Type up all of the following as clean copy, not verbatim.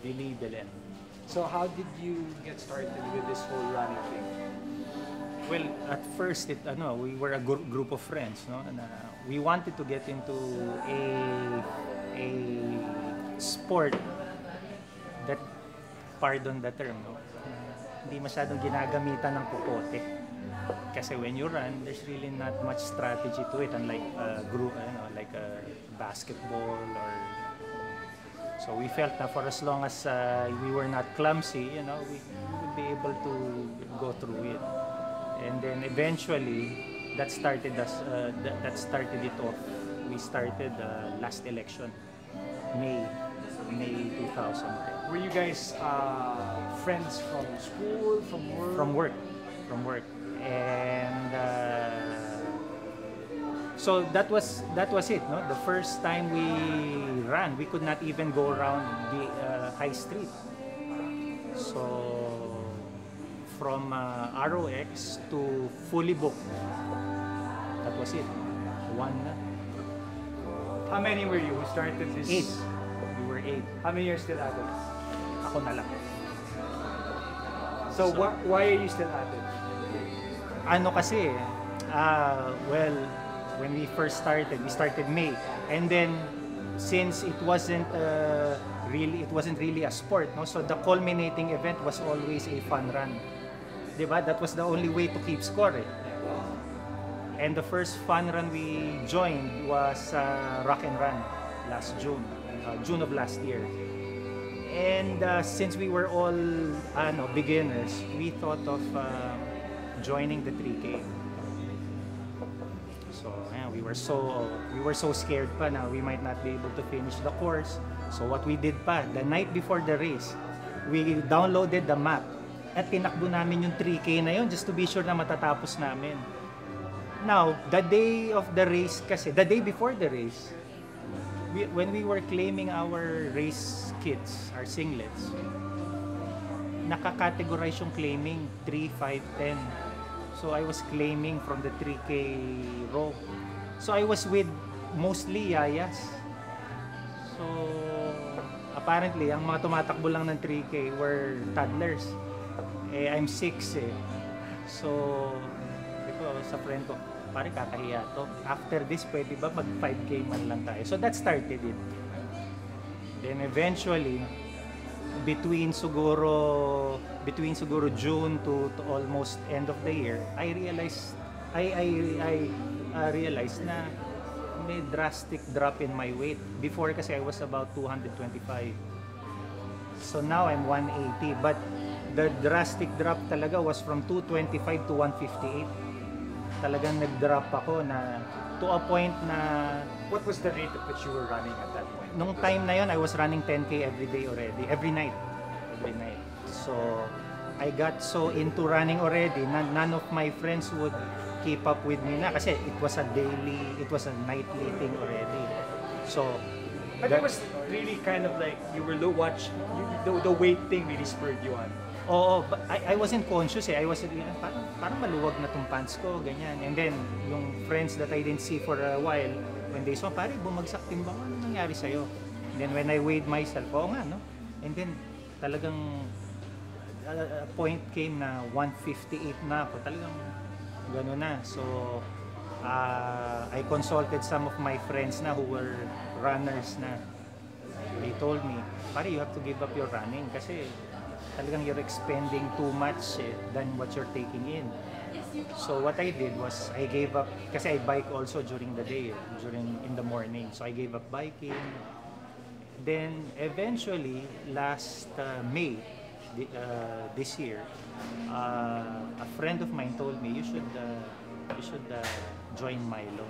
Maybe Belen. So how did you get started with this whole running thing? Well, at first, we were a group of friends, no? And, we wanted to get into a sport that, pardon the term, no? Hindi masyadong ginagamitan ng popote. Kasi when you run, there's really not much strategy to it, unlike a group, like a basketball or. So we felt that for as long as we were not clumsy, we would be able to go through it. And then eventually, that started it off. We started last election, May 2010. Were you guys friends from school, from work? From work, and so that was it. No, the first time we ran, we could not even go around the high street. So from ROX to fully booked, that was it. One. How many were you who started this? 8. We were 8. How many are still at it? Ako na lang. So why are you still at it? Ano kasi, well, when we first started, we started May, and then since it wasn't really a sport, no? So the culminating event was always a fun run, diba? That was the only way to keep score. And the first fun run we joined was Rock and Run last June of last year. And since we were all beginners, we thought of joining the 3K. So we were so scared pa na we might not be able to finish the course. So what we did pa, the night before the race, we downloaded the map at tinakbo namin yung 3K na yun just to be sure na matatapos namin. Now, the day of the race kasi, the day before the race, when we were claiming our race kits, our singlets, nakakategorize yung claiming 3, 5, 10. So I was claiming from the 3K row. So I was with mostly yayas. So apparently, ang mga tumatakbo lang ng 3K were toddlers. I'm 6 eh. So ito sa friend ko, pare kakahiya to. After this, pwede ba mag 5K man lang tayo? So that started it. Then eventually, between siguro June to almost end of the year, I realized na may drastic drop in my weight. Before kasi I was about 225. So now I'm 180, but the drastic drop talaga was from 225 to 158. Talagang nag-drop ako na to a point na. What was the rate at which you were running at that point? Nung time na yon, I was running 10K every day already, every night. So I got so into running already na none of my friends would keep up with me na kasi it was a nightly thing already. So but it was really kind of like you were the weight thing really spurred you on. Oo, but I wasn't conscious eh. I was parang maluwag na tong pants ko, ganyan. And then yung friends that I didn't see for a while, when they saw, pare bumagsak timbang, ano nangyari sa'yo? And then when I weighed myself, oo nga, no? And then talagang a point came na 158 na ako, talagang gano'n na. So I consulted some of my friends na who were runners na. They told me, pare, you have to give up your running kasi talagang you're expending too much than what you're taking in. So what I did was I gave up kasi I bike also during the day, in the morning. So I gave up biking. Then eventually last May this year, a friend of mine told me you should join Milo,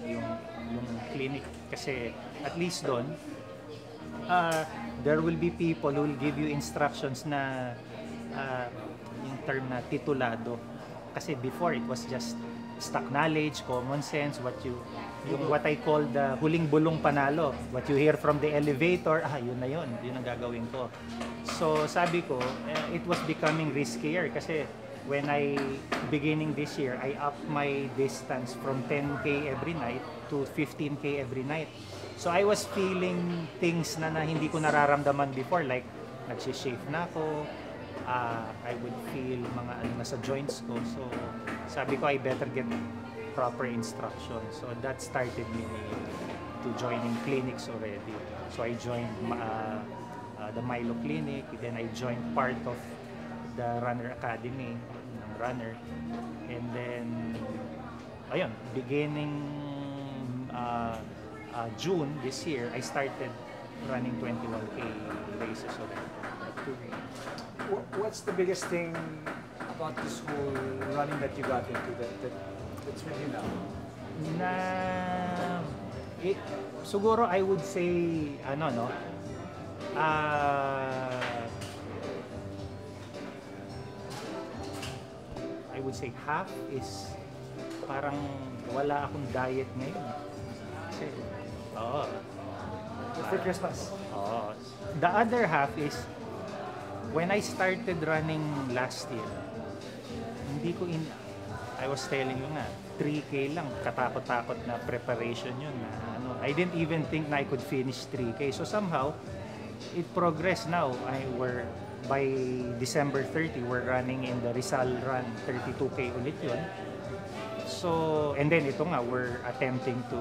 yung clinic kasi at least doon there will be people who will give you instructions na yung term na titulado. Kasi before it was just stock knowledge, common sense, what I call the huling bulong panalo. What you hear from the elevator, yun na yun ang gagawin ko. So sabi ko, it was becoming riskier kasi when beginning this year, I upped my distance from 10K every night to 15K every night. So I was feeling things na hindi ko nararamdaman before, like nagsishave na ako, I would feel mga ano na sa joints ko. So sabi ko I better get proper instruction. So that started me to joining clinics already. So I joined the Milo Clinic, then I joined part of the Runner Academy ng Runner. And then ayun, beginning June this year, I started running 21K races already. What's the biggest thing about this whole running that you got into that's with you now? Na siguro I would say ano no I would say half is parang wala akong diet ngayon kasi For Christmas. the other half is when I started running last year, I was telling you nga, 3K lang, katakot-takot na preparation yun. Na, ano, I didn't even think na I could finish 3K. So somehow, it progressed now. By December 30, we're running in the Rizal Run, 32K ulit yun. So, and then ito nga, we're attempting to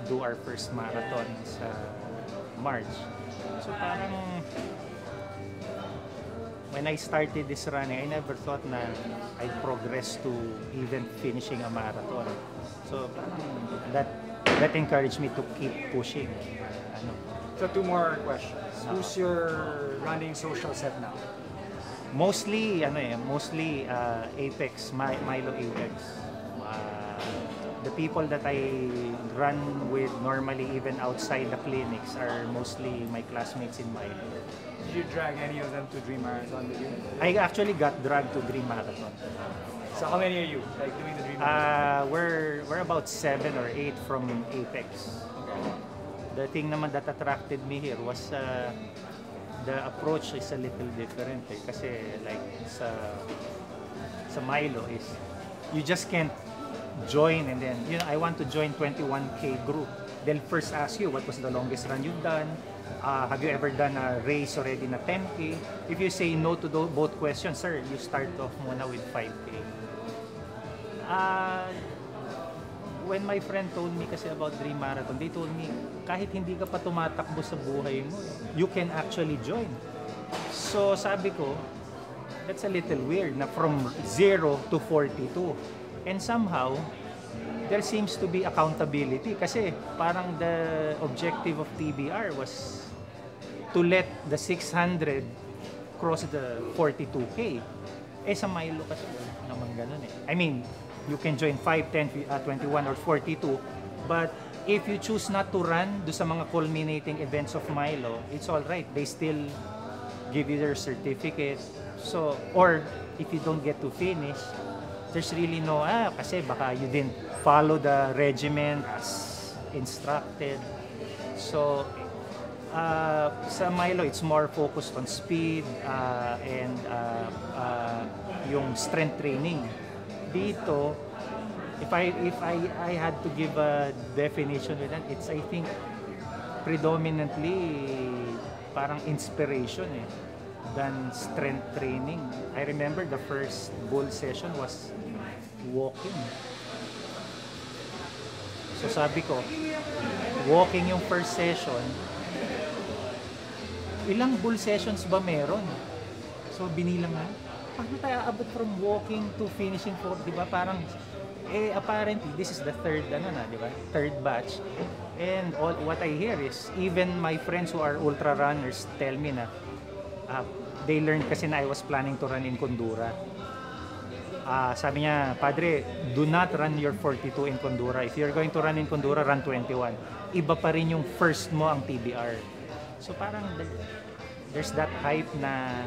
do our first marathon sa March. So parang, when I started this running, I never thought na I'd progress to even finishing a marathon. So that encouraged me to keep pushing. Ano. So 2 more questions. Who's your running social set now? Mostly Apex, Milo Apex. The people that I run with normally, even outside the clinics, are mostly my classmates in Milo. Did you drag any of them to Dream Marathon with you? I actually got dragged to Dream Marathon. So how many are you like doing the Dream Marathon? We're about 7 or 8 from Apex. Okay. The thing naman that attracted me here was the approach is a little different kasi like sa Milo is you just can't join and then I want to join 21K group. They'll first ask you what was the longest run you've done. Have you ever done a race already na 10K? If you say no to both questions, sir, you start off muna with 5K. When my friend told me kasi about Dream Marathon, they told me, kahit hindi ka pa tumatakbo sa buhay mo, you can actually join. So sabi ko, that's a little weird na from 0 to 42. And somehow, there seems to be accountability kasi parang the objective of TBR was to let the 600 cross the 42K. Sa Milo kasi naman ganun I mean, you can join 5, 10, 21 or 42, but if you choose not to run do sa mga culminating events of Milo, it's all right. They still give you their certificate. So, or if you don't get to finish, there's really no, kasi baka you didn't follow the regimen as instructed. So, sa Milo, it's more focused on speed and yung strength training. Dito, if I had to give a definition with that, it's I think predominantly parang inspiration than strength training. I remember the first bull session was walking. So sabi ko, walking yung first session, ilang bull sessions ba meron? So binilang na, paano tayo abot from walking to finishing for, di ba? Parang, apparently, this is the third, di ba? Third batch. And what I hear is, even my friends who are ultra runners tell me na, they learned kasi na I was planning to run in Kundura. Sabi niya, Padre, do not run your 42 in Kundura. If you're going to run in Kundura, run 21. Iba pa rin yung first mo ang TBR. So parang there's that hype na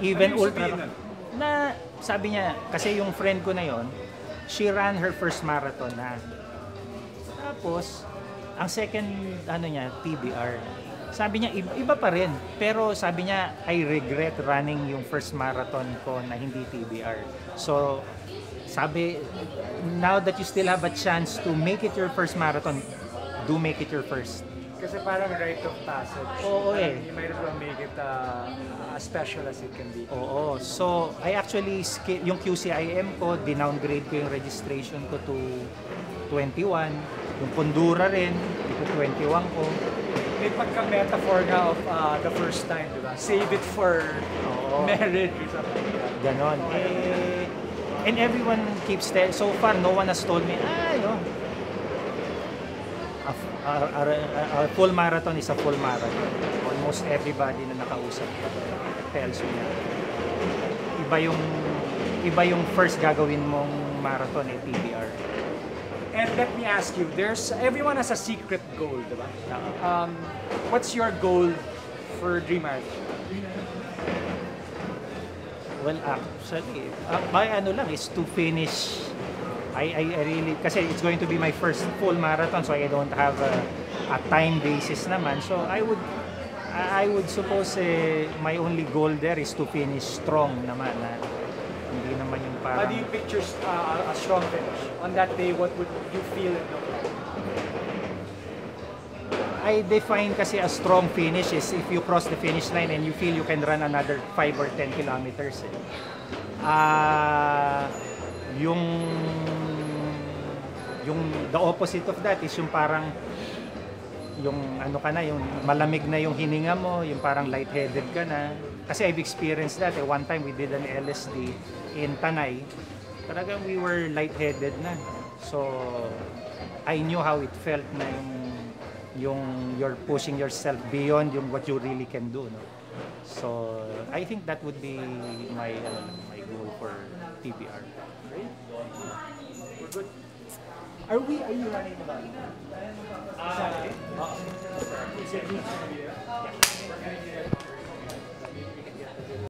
even ultra na sabi niya, kasi yung friend ko na yon, she ran her first marathon na. Tapos, ang second niya, TBR. Sabi niya, iba pa rin. Pero sabi niya, I regret running yung first marathon ko na hindi TBR. So, sabi, now that you still have a chance to make it your first marathon, do make it your first. Kasi parang rite of passage. Oo, Parang eh. you might as well make it as special as it can be. Oo. So, I actually, yung QCIM ko, dinowngrade ko yung registration ko to 21. Yung Pundura rin, ito 21 ko. May pagka-metaphor nga of the first time, di ba? Save it for Oo. marriage or something like that. Ganon. And everyone keeps telling, so far, no one has told me, a full marathon is a full marathon. Almost everybody na nakausap ko tells me na iba yung first gagawin mong marathon PBR. And let me ask you, everyone has a secret goal, di ba? What's your goal for Dream Marathon? Well, actually, my ano lang is to finish. I really, kasi it's going to be my first full marathon, so I don't have a time basis naman. So I would suppose my only goal there is to finish strong naman. Hindi naman yung parang... How do you picture a strong finish? On that day, what would you feel and look like? I define kasi a strong finish is if you cross the finish line and you feel you can run another 5 or 10 kilometers. Yung the opposite of that is yung parang yung ano ka na, yung malamig na yung hininga mo, yung parang lightheaded ka na. Kasi I've experienced that. One time we did an LSD in Tanay. Talagang we were lightheaded na. So I knew how it felt na yung you're pushing yourself beyond yung what you really can do, no? So I think that would be my goal for PBR. We're good. Are you running the Saturday? Is it